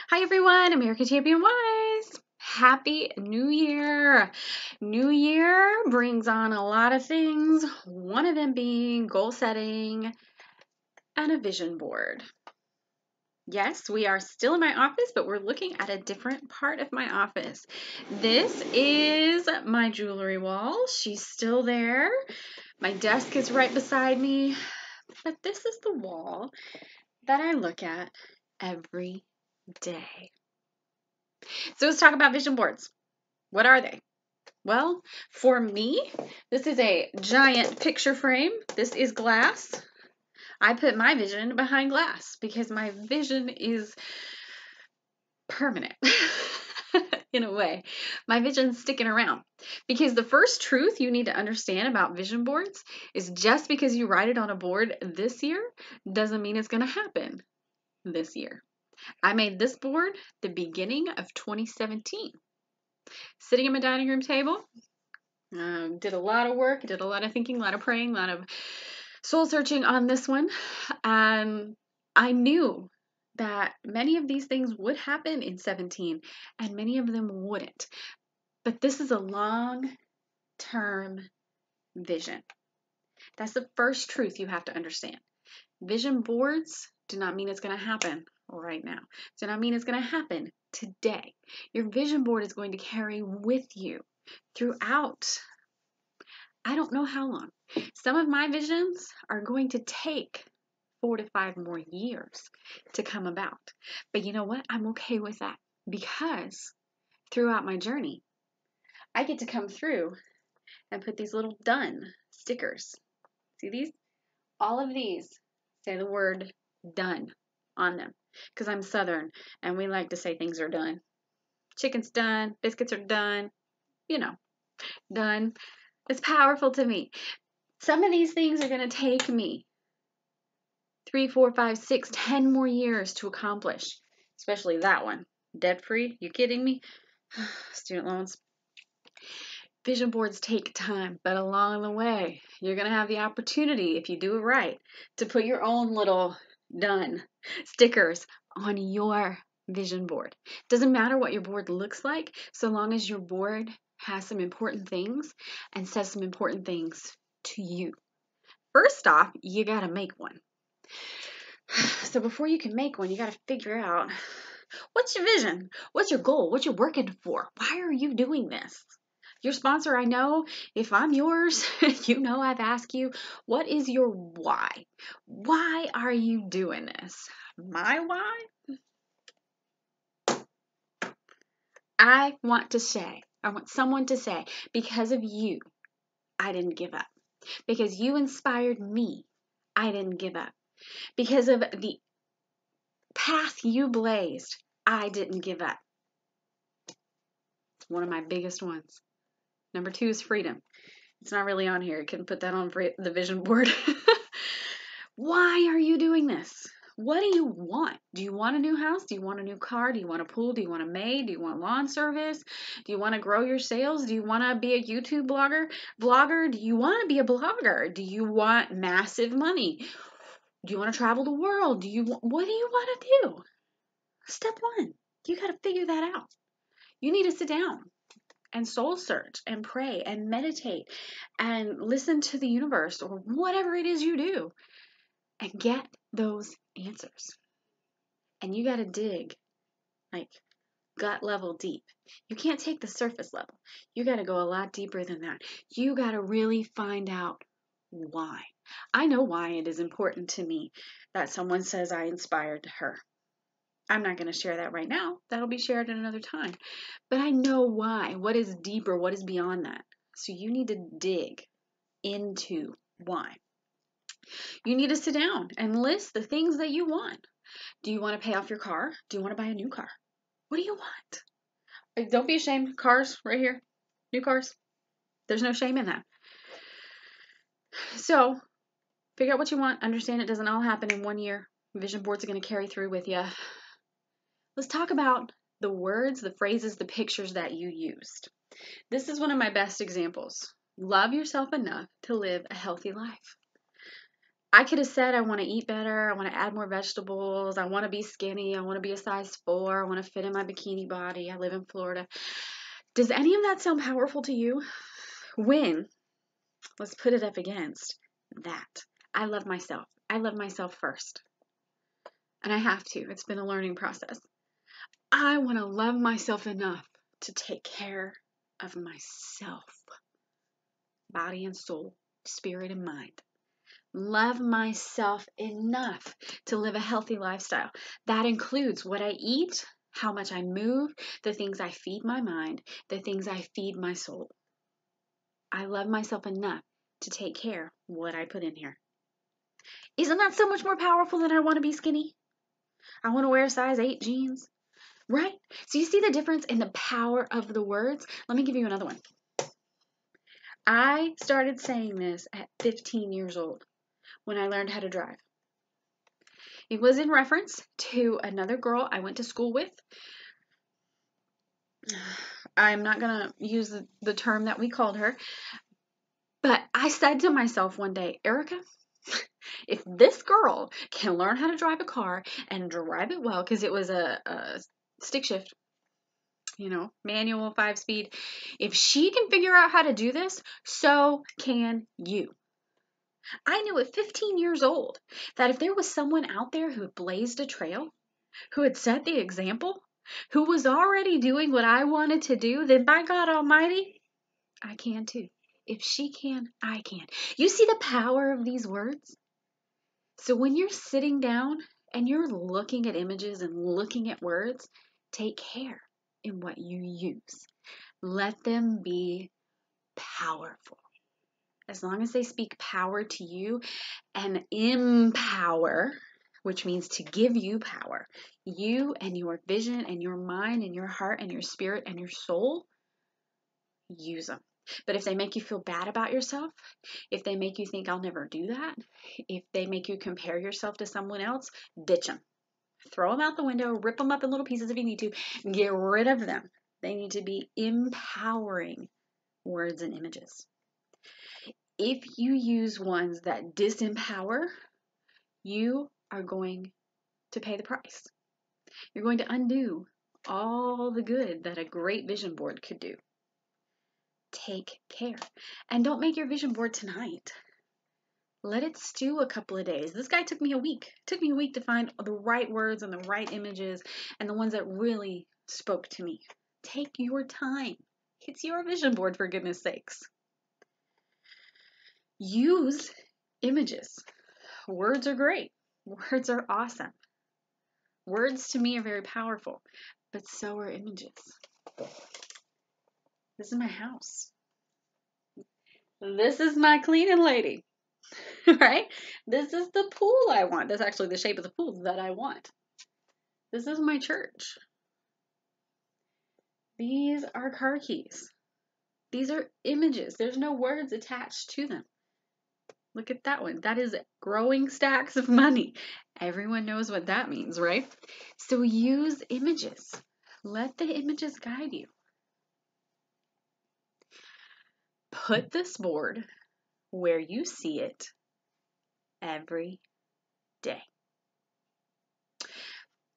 Hi everyone, American Champion Wise. Happy New Year. New Year brings on a lot of things, one of them being goal setting and a vision board. Yes, we are still in my office, but we're looking at a different part of my office. This is my jewelry wall. She's still there. My desk is right beside me, but this is the wall that I look at every day. So let's talk about vision boards. What are they? Well, for me, this is a giant picture frame. This is glass. I put my vision behind glass because my vision is permanent in a way. My vision's sticking around because the first truth you need to understand about vision boards is just because you write it on a board this year doesn't mean it's going to happen this year. I made this board the beginning of 2017. Sitting at my dining room table, did a lot of work, did a lot of thinking, a lot of praying, a lot of soul searching on this one. And I knew that many of these things would happen in 17 and many of them wouldn't. But this is a long-term vision. That's the first truth you have to understand. Vision boards do not mean it's going to happen right now. Do not mean it's going to happen today. Your vision board is going to carry with you throughout, I don't know how long. Some of my visions are going to take 4 to 5 more years to come about. But you know what? I'm okay with that because throughout my journey, I get to come through and put these little done stickers. See these? All of these say the word done on them because I'm Southern and we like to say things are done. Chicken's done, biscuits are done, done. It's powerful to me. Some of these things are going to take me 3, 4, 5, 6, 10 more years to accomplish, especially that one. Debt-free? You kidding me? Student loans. Vision boards take time, but along the way, you're going to have the opportunity, if you do it right, to put your own little done stickers on your vision board. Doesn't matter what your board looks like, so long as your board has some important things and says some important things to you. First off, you got to make one. So before you can make one, you got to figure out what's your vision? What's your goal? What you're working for? Why are you doing this? Your sponsor, I know, if I'm yours, you know I've asked you, what is your why? Why are you doing this? My why? I want someone to say, because of you, I didn't give up. Because you inspired me, I didn't give up. Because of the path you blazed, I didn't give up. It's one of my biggest ones. Number 2 is freedom. It's not really on here. I couldn't put that on the vision board. Why are you doing this? What do you want? Do you want a new house? Do you want a new car? Do you want a pool? Do you want a maid? Do you want lawn service? Do you want to grow your sales? Do you want to be a YouTube vlogger? Do you want to be a blogger? Do you want massive money? Do you want to travel the world? What do you want to do? Step 1, you got to figure that out. You need to sit down and soul search and pray and meditate and listen to the universe or whatever it is you do and get those answers. And you got to dig like gut level deep. You can't take the surface level. You got to go a lot deeper than that. You got to really find out why. I know why it is important to me that someone says I inspired her. I'm not going to share that right now. That'll be shared at another time. But I know why. What is deeper? What is beyond that? So you need to dig into why. You need to sit down and list the things that you want. Do you want to pay off your car? Do you want to buy a new car? What do you want? Don't be ashamed. Cars right here. New cars. There's no shame in that. So figure out what you want. Understand it doesn't all happen in 1 year. Vision boards are going to carry through with you. Let's talk about the words, the phrases, the pictures that you used. This is one of my best examples. Love yourself enough to live a healthy life. I could have said I want to eat better, I want to add more vegetables, I want to be skinny, I want to be a size 4, I want to fit in my bikini body, I live in Florida. Does any of that sound powerful to you? When? Let's put it up against that. I love myself. I love myself first. And I have to. It's been a learning process. I want to love myself enough to take care of myself, body and soul, spirit and mind. Love myself enough to live a healthy lifestyle. That includes what I eat, how much I move, the things I feed my mind, the things I feed my soul. I love myself enough to take care of what I put in here. Isn't that so much more powerful than I want to be skinny? I want to wear size 8 jeans, right? So you see the difference in the power of the words? Let me give you another one. I started saying this at 15 years old when I learned how to drive. It was in reference to another girl I went to school with. I'm not going to use the term that we called her, but I said to myself one day, Ericka, if this girl can learn how to drive a car and drive it well, because it was a stick shift, manual 5-speed, if she can figure out how to do this, so can you. I knew at 15 years old that if there was someone out there who had blazed a trail, who had set the example, who was already doing what I wanted to do, then by God Almighty, I can too. If she can, I can. You see the power of these words? So when you're sitting down and you're looking at images and looking at words, take care in what you use. Let them be powerful. As long as they speak power to you and empower, which means to give you power, you and your vision and your mind and your heart and your spirit and your soul, use them. But if they make you feel bad about yourself, if they make you think I'll never do that, if they make you compare yourself to someone else, ditch them. Throw them out the window, rip them up in little pieces if you need to, get rid of them. They need to be empowering words and images. If you use ones that disempower, you are going to pay the price. You're going to undo all the good that a great vision board could do. Take care. And don't make your vision board tonight. Let it stew a couple of days. This guy took me a week. It took me a week to find the right words and the right images and the ones that really spoke to me. Take your time. It's your vision board, for goodness sakes. Use images. Words are great. Words are awesome. Words to me are very powerful, but so are images. This is my house. This is my cleaning lady, right? This is the pool I want. That's actually the shape of the pool that I want. This is my church. These are car keys. These are images. There's no words attached to them. Look at that one. That is growing stacks of money. Everyone knows what that means, right? So use images. Let the images guide you. Put this board where you see it every day.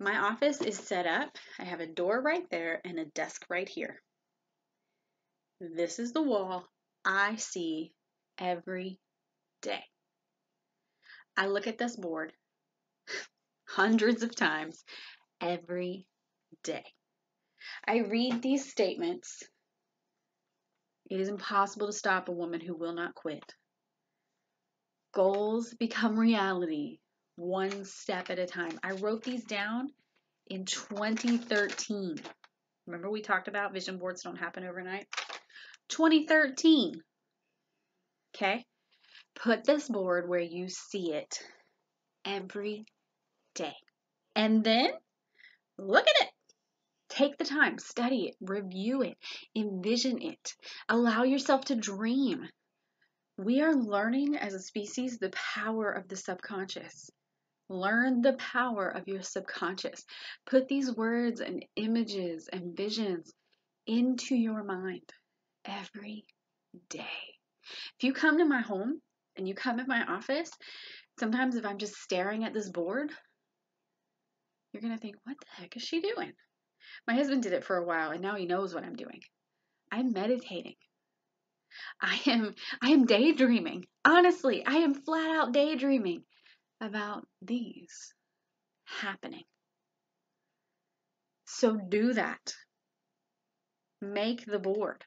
My office is set up. I have a door right there and a desk right here. This is the wall I see every day. I look at this board hundreds of times every day. I read these statements. It is impossible to stop a woman who will not quit. Goals become reality one step at a time. I wrote these down in 2013. Remember we talked about vision boards don't happen overnight? 2013. Okay? Put this board where you see it every day. And then look at it. Take the time, study it, review it, envision it. Allow yourself to dream. We are learning as a species the power of the subconscious. Learn the power of your subconscious. Put these words and images and visions into your mind every day. If you come to my home and you come in my office, Sometimes if I'm just staring at this board, you're going to think, what the heck is she doing? My husband did it for a while, and now he knows what I'm doing. I'm meditating. I am daydreaming. Honestly, I am flat out daydreaming about these happening. So do that. Make the board.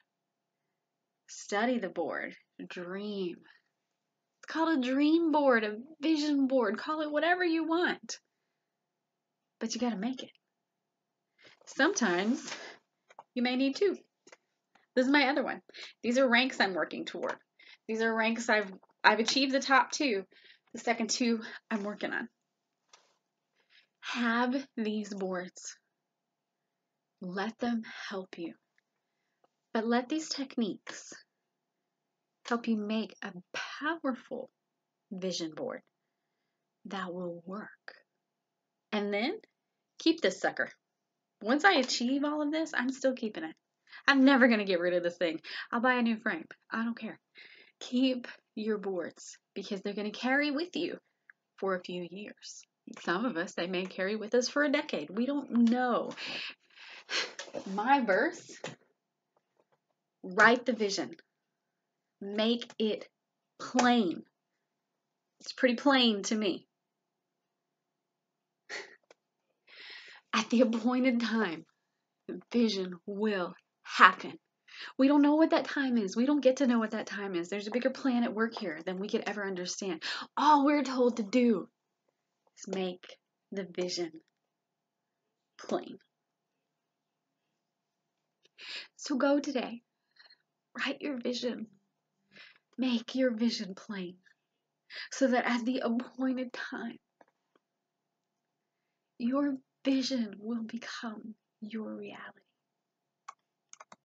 Study the board. Dream. It's called a dream board, a vision board. Call it whatever you want. But you got to make it. Sometimes you may need two. This is my other one. These are ranks I'm working toward. These are ranks I've achieved the top two. The second two I'm working on. Have these boards. Let them help you. But let these techniques help you make a powerful vision board that will work. And then keep this sucker. Once I achieve all of this, I'm still keeping it. I'm never going to get rid of this thing. I'll buy a new frame. I don't care. Keep your boards because they're going to carry with you for a few years. Some of us, they may carry with us for a decade. We don't know. My verse, write the vision. Make it plain. It's pretty plain to me. At the appointed time, the vision will happen. We don't know what that time is. We don't get to know what that time is. There's a bigger plan at work here than we could ever understand. All we're told to do is make the vision plain. So go today. Write your vision. Make your vision plain so that at the appointed time, your vision will become your reality.